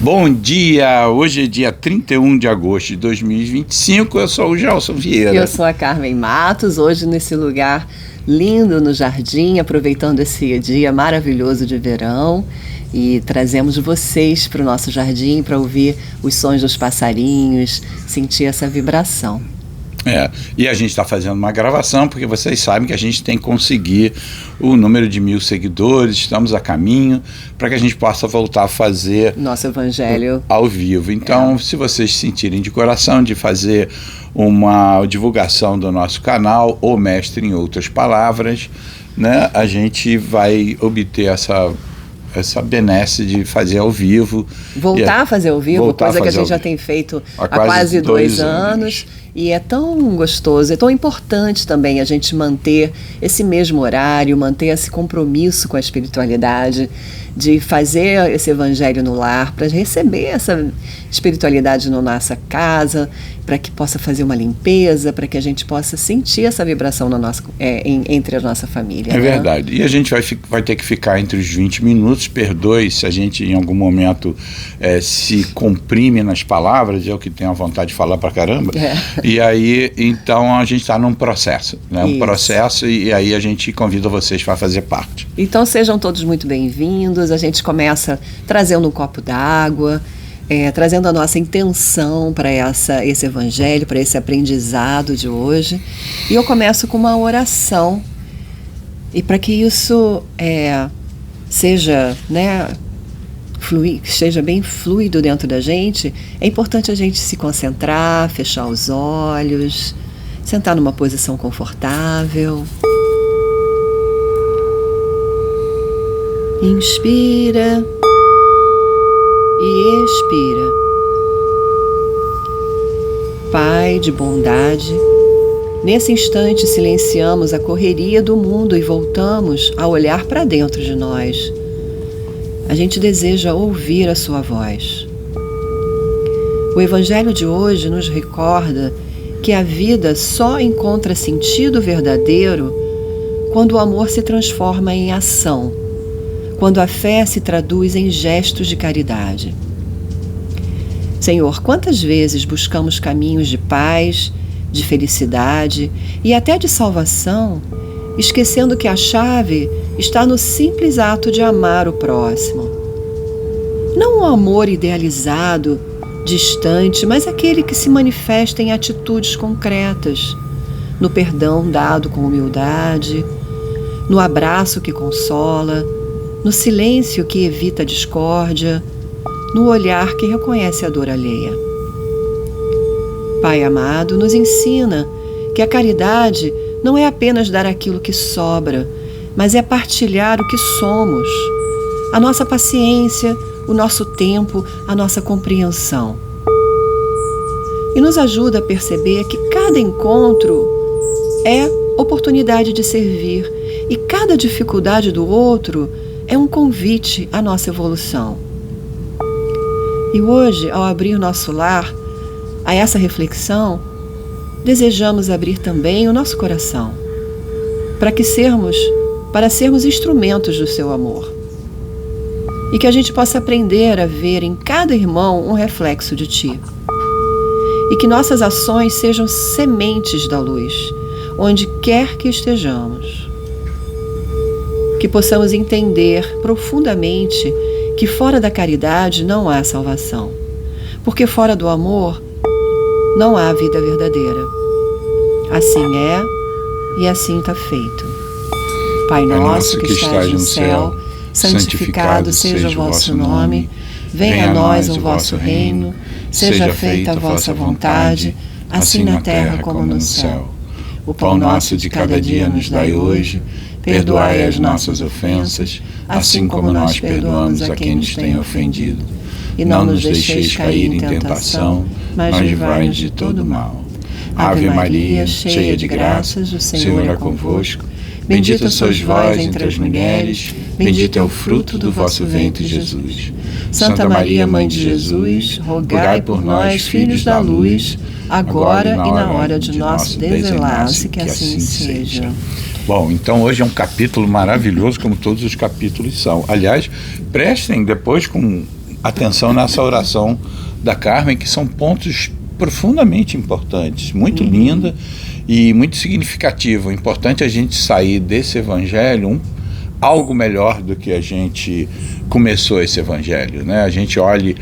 Bom dia, hoje é dia 31 de agosto de 2025, eu sou o Gelson Vieira. Eu sou a Carmen Matos, hoje nesse lugar lindo no jardim, aproveitando esse dia maravilhoso de verão, e trazemos vocês para o nosso jardim para ouvir os sons dos passarinhos, sentir essa vibração. E a gente está fazendo uma gravação porque vocês sabem que a gente tem que conseguir o número de 1000 seguidores, estamos a caminho para que a gente possa voltar a fazer nosso evangelho ao vivo. Então, se vocês sentirem de coração de fazer uma divulgação do nosso canal, ou Mestre em Outras Palavras, né, a gente vai obter essa benesse de fazer ao vivo. Voltar a fazer ao vivo, coisa que a gente já tem feito há quase 2 anos. E é tão gostoso, é tão importante também a gente manter esse mesmo horário, manter esse compromisso com a espiritualidade, de fazer esse evangelho no lar, para receber essa espiritualidade na nossa casa, para que possa fazer uma limpeza, para que a gente possa sentir essa vibração na nossa, entre a nossa família. É verdade. E a gente vai ter que ficar entre os 20 minutos, perdoe se a gente em algum momento se comprime nas palavras, eu que tenho a vontade de falar pra caramba. E aí, então, a gente está num processo, né? Um processo, e aí a gente convida vocês para fazer parte. Então sejam todos muito bem-vindos. A gente começa trazendo um copo d'água, trazendo a nossa intenção para esse evangelho, para esse aprendizado de hoje. E eu começo com uma oração. E para que isso seja, esteja bem fluido dentro da gente, é importante a gente se concentrar, fechar os olhos, sentar numa posição confortável. Inspira e expira. Pai de bondade, nesse instante silenciamos a correria do mundo e voltamos a olhar para dentro de nós. A gente deseja ouvir a sua voz. O Evangelho de hoje nos recorda que a vida só encontra sentido verdadeiro quando o amor se transforma em ação, quando a fé se traduz em gestos de caridade. Senhor, quantas vezes buscamos caminhos de paz, de felicidade e até de salvação, esquecendo que a chave está no simples ato de amar o próximo. Não um amor idealizado, distante, mas aquele que se manifesta em atitudes concretas, no perdão dado com humildade, no abraço que consola, no silêncio que evita a discórdia, no olhar que reconhece a dor alheia. Pai amado, nos ensina que a caridade não é apenas dar aquilo que sobra, mas é partilhar o que somos, a nossa paciência, o nosso tempo, a nossa compreensão. E nos ajuda a perceber que cada encontro é oportunidade de servir e cada dificuldade do outro é um convite à nossa evolução. E hoje, ao abrir nosso lar a essa reflexão, desejamos abrir também o nosso coração, para sermos instrumentos do seu amor. E que a gente possa aprender a ver em cada irmão um reflexo de ti. E que nossas ações sejam sementes da luz, onde quer que estejamos. Que possamos entender profundamente que fora da caridade não há salvação, porque fora do amor não há vida verdadeira. Assim é e assim está feito. Pai nosso que estás no céu, santificado seja o vosso nome, venha a nós o vosso reino, seja feita a vossa vontade, assim na terra como no céu. O pão nosso de cada dia nos dai hoje, perdoai as nossas ofensas, assim como nós perdoamos a quem nos tem ofendido. E não nos deixeis cair em tentação, mas livrai-nos de todo mal. Ave Maria, cheia de graças, o Senhor é convosco. Bendita sois vós entre as mulheres, bendito é o fruto do vosso ventre, Jesus. Santa Maria, Mãe de Jesus, rogai por nós, filhos da luz, agora e na hora de nosso desenlace, que assim seja. Bom, então hoje é um capítulo maravilhoso, como todos os capítulos são. Aliás, prestem depois com atenção nessa oração da Carmen, que são pontos profundamente importantes, muito linda e muito significativa. O importante é a gente sair desse evangelho algo melhor do que a gente começou esse evangelho, né? A gente olhe,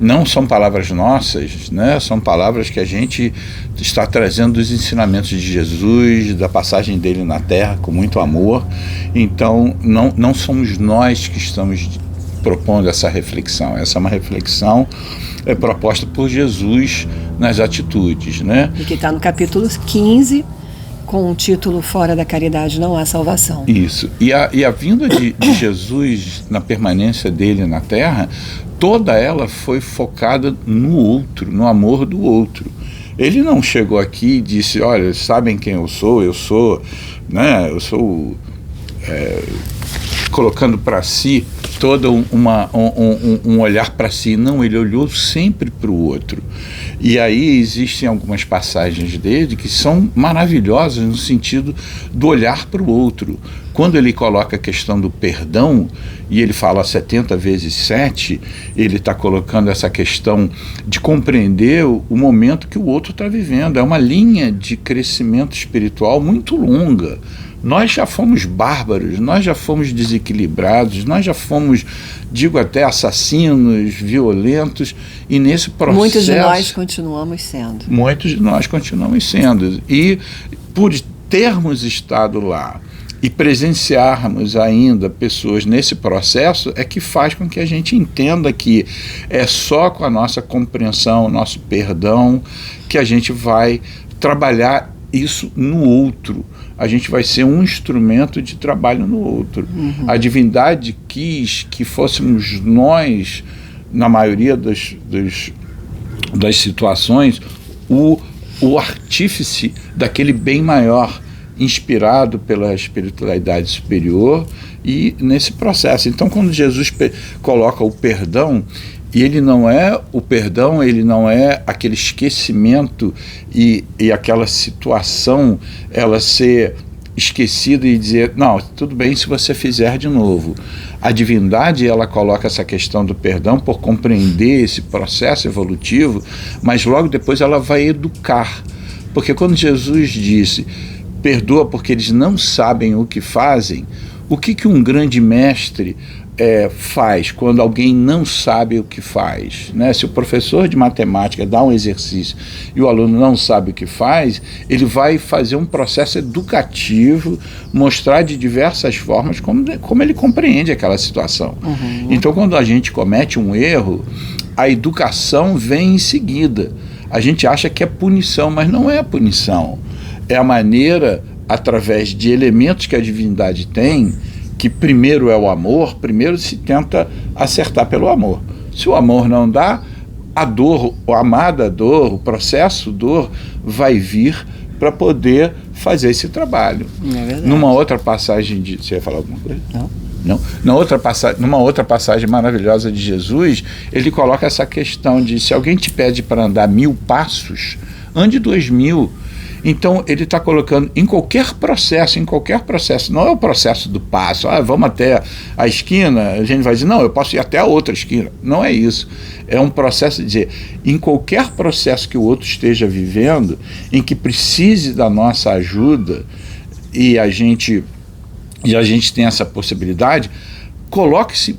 não são palavras nossas, né? São palavras que a gente está trazendo dos ensinamentos de Jesus, da passagem dele na terra com muito amor. Então não somos nós que estamos propondo essa reflexão. Essa é uma reflexão proposta por Jesus nas atitudes, né? E que está no capítulo 15, com o título Fora da Caridade Não Há Salvação. Isso. E a vinda de Jesus, na permanência dele na terra, toda ela foi focada no outro, no amor do outro. Ele não chegou aqui e disse, olha, sabem quem eu sou, né? Eu sou colocando para si todo um olhar para si. Não, ele olhou sempre para o outro. E aí existem algumas passagens dele que são maravilhosas no sentido do olhar para o outro. Quando ele coloca a questão do perdão, e ele fala 70 vezes 7, ele está colocando essa questão de compreender o momento que o outro está vivendo. É uma linha de crescimento espiritual muito longa. Nós já fomos bárbaros, nós já fomos desequilibrados, nós já fomos, digo até, assassinos, violentos, e nesse processo... Muitos de nós continuamos sendo. Muitos de nós continuamos sendo. E por termos estado lá e presenciarmos ainda pessoas nesse processo, é que faz com que a gente entenda que é só com a nossa compreensão, nosso perdão, que a gente vai trabalhar isso no outro. A gente vai ser um instrumento de trabalho no outro. A divindade quis que fôssemos nós, na maioria das situações, o artífice daquele bem maior, inspirado pela espiritualidade superior e nesse processo. Então, quando Jesus coloca o perdão, e ele não é o perdão, ele não é aquele esquecimento e aquela situação, ela ser esquecida e dizer, não, tudo bem se você fizer de novo. A divindade, ela coloca essa questão do perdão por compreender esse processo evolutivo, mas logo depois ela vai educar. Porque quando Jesus disse, perdoa porque eles não sabem o que fazem, o que um grande mestre faz quando alguém não sabe o que faz, né? Se o professor de matemática dá um exercício e o aluno não sabe o que faz, ele vai fazer um processo educativo, mostrar de diversas formas como ele compreende aquela situação. Então, quando a gente comete um erro, a educação vem em seguida. A gente acha que é punição, mas não é punição. É a maneira, através de elementos que a divindade tem, que primeiro é o amor, primeiro se tenta acertar pelo amor. Se o amor não dá, a dor, a amada dor, o processo dor vai vir para poder fazer esse trabalho. É verdade. Numa outra passagem de... Você ia falar alguma coisa? Não. Numa outra passagem maravilhosa de Jesus, ele coloca essa questão de, se alguém te pede para andar 1000 passos, ande 2000. Então, ele está colocando em qualquer processo, não é o processo do passo, vamos até a esquina, a gente vai dizer, não, eu posso ir até a outra esquina. Não é isso. É um processo de dizer, em qualquer processo que o outro esteja vivendo, em que precise da nossa ajuda, e a gente tem essa possibilidade, coloque-se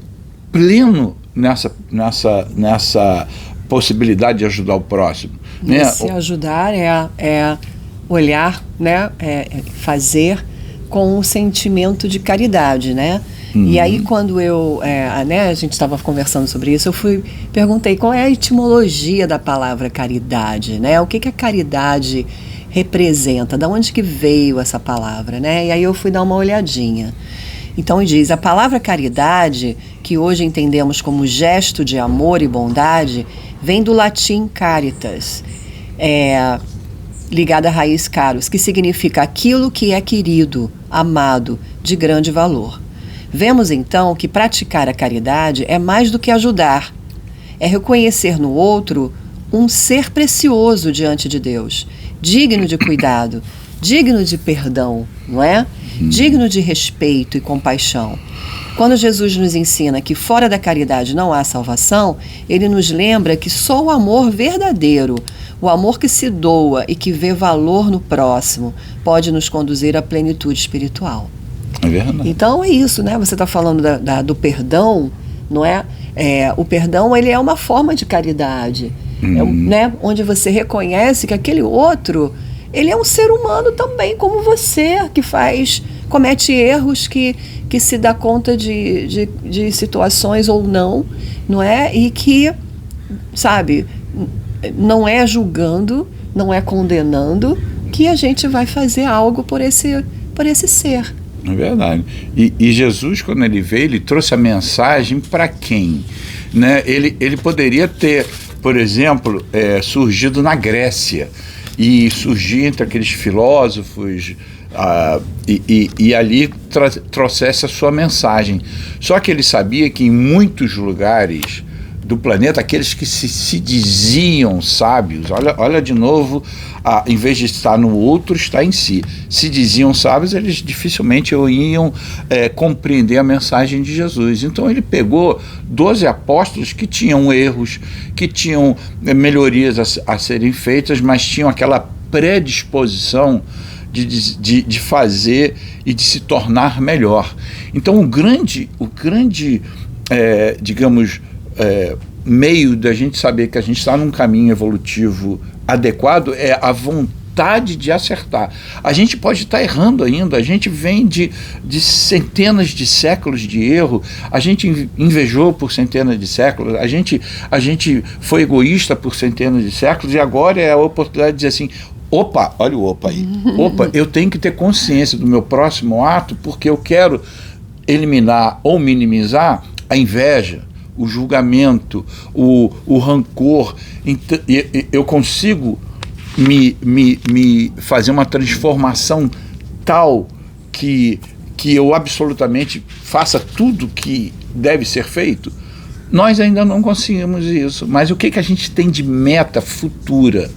pleno nessa possibilidade de ajudar o próximo. Né? Se ajudar é olhar, né, fazer com um sentimento de caridade, né? E aí, quando a gente estava conversando sobre isso, perguntei qual é a etimologia da palavra caridade, né? O que a caridade representa? Da onde que veio essa palavra, né? E aí eu fui dar uma olhadinha. Então diz, a palavra caridade, que hoje entendemos como gesto de amor e bondade, vem do latim caritas, ligada à raiz caros, que significa aquilo que é querido, amado, de grande valor. Vemos então que praticar a caridade é mais do que ajudar, é reconhecer no outro um ser precioso diante de Deus, digno de cuidado, digno de perdão, não é? digno de respeito e compaixão. Quando Jesus nos ensina que fora da caridade não há salvação, ele nos lembra que só o amor verdadeiro, o amor que se doa e que vê valor no próximo, pode nos conduzir à plenitude espiritual. É verdade. Então é isso, né? Você está falando do perdão, não é? O perdão, ele é uma forma de caridade, né? Onde você reconhece que aquele outro, ele é um ser humano também, como você, que comete erros, que se dá conta de situações ou não é? E que, sabe, não é julgando, não é condenando, que a gente vai fazer algo por esse ser. É verdade. E Jesus, quando ele veio, ele trouxe a mensagem para quem? Né? Ele poderia ter, por exemplo, surgido na Grécia e surgir entre aqueles filósofos e ali trouxesse a sua mensagem. Só que ele sabia que em muitos lugares do planeta, aqueles que se diziam sábios, olha de novo, em vez de estar no outro, está em si. Se diziam sábios, eles dificilmente iam compreender a mensagem de Jesus. Então ele pegou 12 apóstolos que tinham erros, que tinham melhorias a serem feitas, mas tinham aquela predisposição de fazer e de se tornar melhor. Então o grande digamos, meio da gente saber que a gente está num caminho evolutivo adequado é a vontade de acertar. A gente pode estar errando ainda, a gente vem de centenas de séculos de erro, a gente invejou por centenas de séculos, a gente foi egoísta por centenas de séculos, e agora é a oportunidade de dizer assim: opa, olha o opa aí, opa, eu tenho que ter consciência do meu próximo ato, porque eu quero eliminar ou minimizar a inveja, o julgamento, o rancor. Eu consigo me fazer uma transformação tal que eu absolutamente faça tudo que deve ser feito? Nós ainda não conseguimos isso. Mas o que a gente tem de meta futura?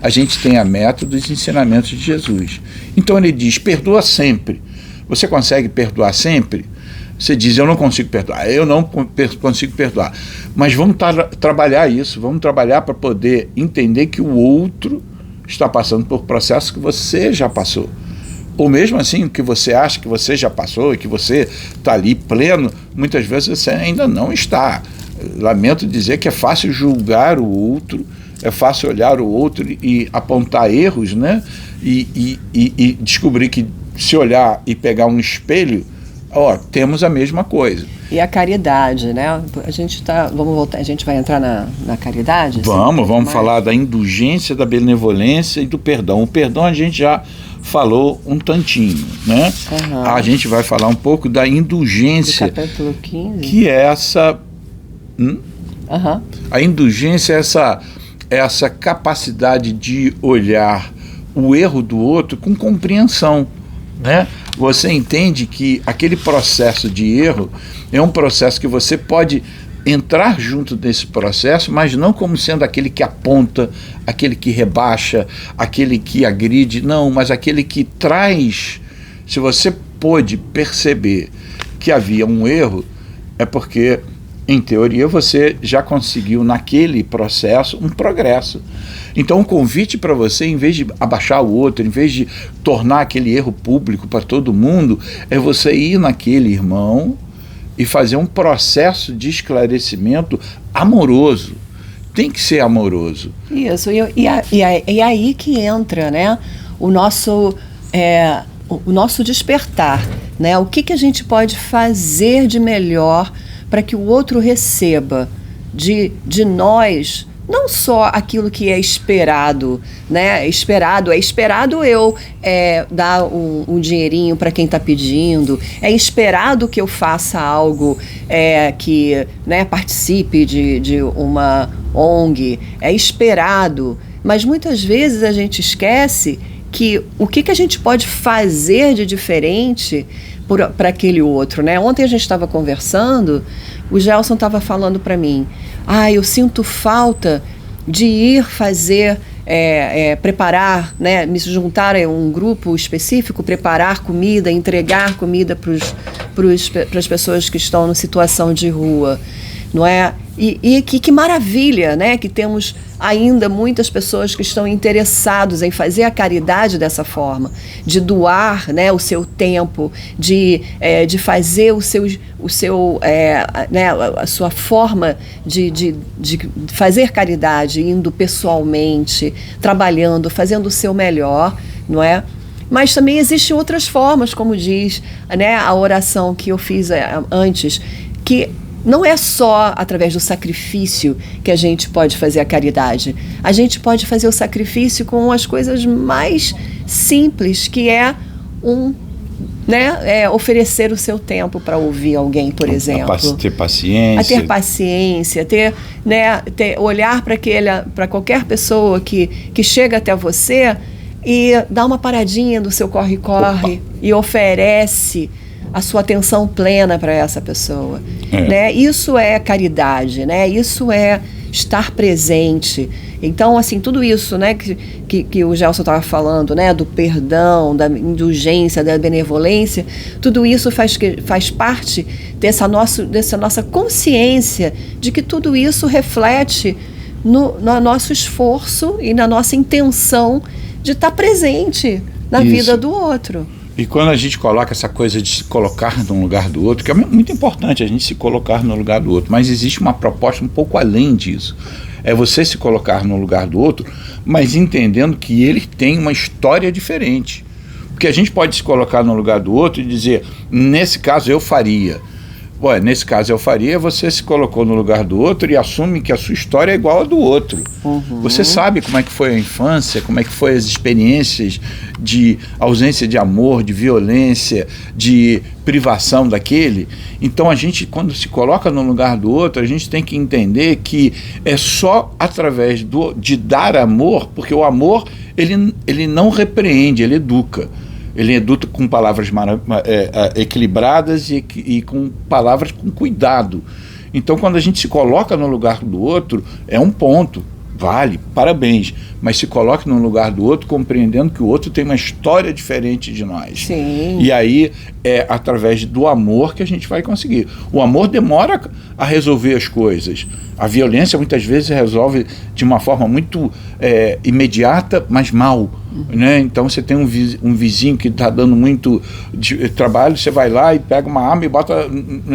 A gente tem a meta dos ensinamentos de Jesus. Então ele diz: perdoa sempre. Você consegue perdoar sempre? Você diz: eu não consigo perdoar, eu não consigo perdoar. Mas vamos trabalhar isso, vamos trabalhar para poder entender que o outro está passando por processos que você já passou. Ou mesmo assim, que você acha que você já passou e que você está ali pleno, muitas vezes você ainda não está. Lamento dizer que é fácil julgar o outro, é fácil olhar o outro e apontar erros, né? E descobrir que se olhar e pegar um espelho, temos a mesma coisa. E a caridade, né? A gente vamos voltar, a gente vai entrar na caridade? Vamos falar da indulgência, da benevolência e do perdão. O perdão a gente já falou um tantinho, né? Uhum. A gente vai falar um pouco da indulgência. Do capítulo 15. Que é essa... Uhum. A indulgência é essa capacidade de olhar o erro do outro com compreensão, né? Você entende que aquele processo de erro é um processo que você pode entrar junto desse processo, mas não como sendo aquele que aponta, aquele que rebaixa, aquele que agride, não, mas aquele que traz. Se você pôde perceber que havia um erro, é porque, em teoria, você já conseguiu naquele processo um progresso. Então o convite para você, em vez de abaixar o outro, em vez de tornar aquele erro público para todo mundo, é você ir naquele irmão e fazer um processo de esclarecimento amoroso. Tem que ser amoroso. Isso, e aí que entra, né, o nosso despertar, né? O que a gente pode fazer de melhor para que o outro receba de nós não só aquilo que é esperado, né? É esperado eu dar um dinheirinho para quem está pedindo, é esperado que eu faça algo que, né, participe de uma ONG, é esperado, mas muitas vezes a gente esquece que o que a gente pode fazer de diferente para aquele outro, né? Ontem a gente estava conversando, o Gelson estava falando para mim: eu sinto falta de ir fazer preparar, né, me juntar a um grupo específico, preparar comida, entregar comida para as pessoas que estão em situação de rua, não é? E que maravilha, né, que temos ainda muitas pessoas que estão interessados em fazer a caridade dessa forma, de doar, né, o seu tempo, de fazer a sua forma de fazer caridade, indo pessoalmente, trabalhando, fazendo o seu melhor, não é? Mas também existem outras formas, como diz, né, a oração que eu fiz antes, que não é só através do sacrifício que a gente pode fazer a caridade. A gente pode fazer o sacrifício com as coisas mais simples, que é oferecer o seu tempo para ouvir alguém, por exemplo. Ter paciência. A ter paciência, olhar para qualquer pessoa que chega até você e dar uma paradinha do seu corre-corre e oferece a sua atenção plena para essa pessoa. Né? Isso é caridade, né? Isso é estar presente. Então, assim, tudo isso, né, que o Gelson estava falando, né, do perdão, da indulgência, da benevolência, tudo isso faz parte dessa nossa consciência de que tudo isso reflete no nosso esforço e na nossa intenção de estar presente na vida do outro. E quando a gente coloca essa coisa de se colocar no lugar do outro, que é muito importante a gente se colocar no lugar do outro, mas existe uma proposta um pouco além disso. É você se colocar no lugar do outro, mas entendendo que ele tem uma história diferente. Porque a gente pode se colocar no lugar do outro e dizer, nesse caso eu faria. Ué, nesse caso eu faria, você se colocou no lugar do outro e assume que a sua história é igual a do outro. Uhum. Você sabe como é que foi a infância, como é que foi as experiências de ausência de amor, de violência, de privação daquele. Então a gente, quando se coloca no lugar do outro, a gente tem que entender que é só através de dar amor, porque o amor ele não repreende, ele educa. Ele educa com palavras equilibradas e com palavras com cuidado. Então, quando a gente se coloca no lugar do outro, é um ponto, vale, parabéns. Mas se coloque no lugar do outro, compreendendo que o outro tem uma história diferente de nós. Sim. E aí, é através do amor que a gente vai conseguir. O amor demora a resolver as coisas. A violência, muitas vezes, resolve de uma forma muito imediata, mas mal. Né? Então você tem um vizinho que está dando muito trabalho, você vai lá e pega uma arma e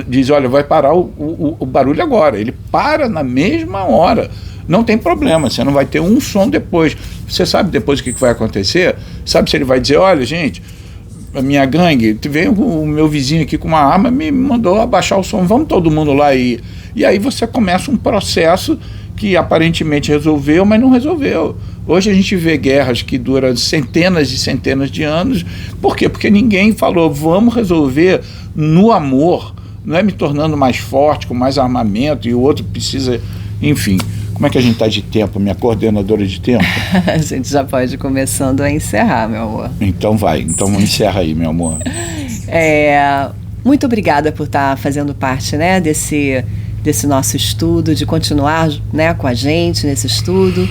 diz, olha, vai parar o barulho agora. Ele para na mesma hora. Não tem problema, você não vai ter um som depois. Você sabe depois o que vai acontecer? Sabe se ele vai dizer, olha, gente, a minha gangue, veio o meu vizinho aqui com uma arma, me mandou abaixar o som, vamos todo mundo lá e aí você começa um processo que aparentemente resolveu, mas não resolveu. Hoje a gente vê guerras que duram centenas e centenas de anos. Por quê? Porque ninguém falou, vamos resolver no amor, não é me tornando mais forte, com mais armamento, e o outro precisa, enfim. Como é que a gente está de tempo, minha coordenadora de tempo? A gente já pode ir começando a encerrar, meu amor. Então vai, então encerra aí, meu amor. Muito obrigada por estar fazendo parte, né, desse nosso estudo, de continuar, né, com a gente nesse estudo.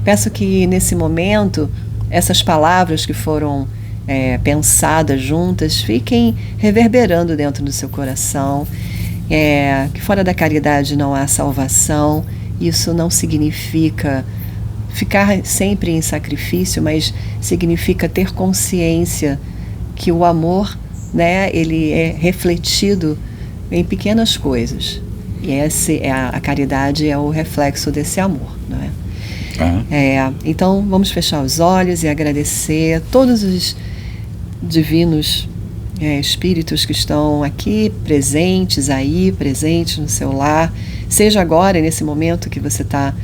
Peço que nesse momento essas palavras que foram pensadas juntas fiquem reverberando dentro do seu coração. Que fora da caridade não há salvação. Isso não significa ficar sempre em sacrifício, mas significa ter consciência que o amor, né, ele é refletido em pequenas coisas. E a caridade é o reflexo desse amor, não é? Então vamos fechar os olhos e agradecer a todos os divinos espíritos que estão aqui presentes no seu lar, seja agora nesse momento que você está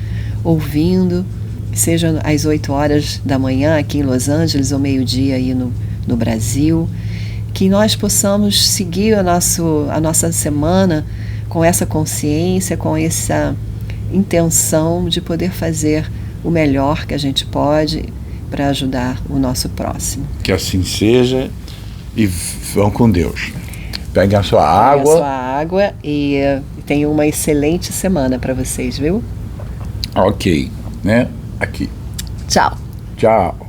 ouvindo, seja às 8 horas da manhã aqui em Los Angeles ou meio-dia aí no Brasil, que nós possamos seguir a nossa semana com essa consciência, com essa intenção de poder fazer o melhor que a gente pode para ajudar o nosso próximo. Que assim seja e vão com Deus. Peguem a sua água. E tenham uma excelente semana para vocês, viu? Ok, né? aqui. Tchau. Tchau.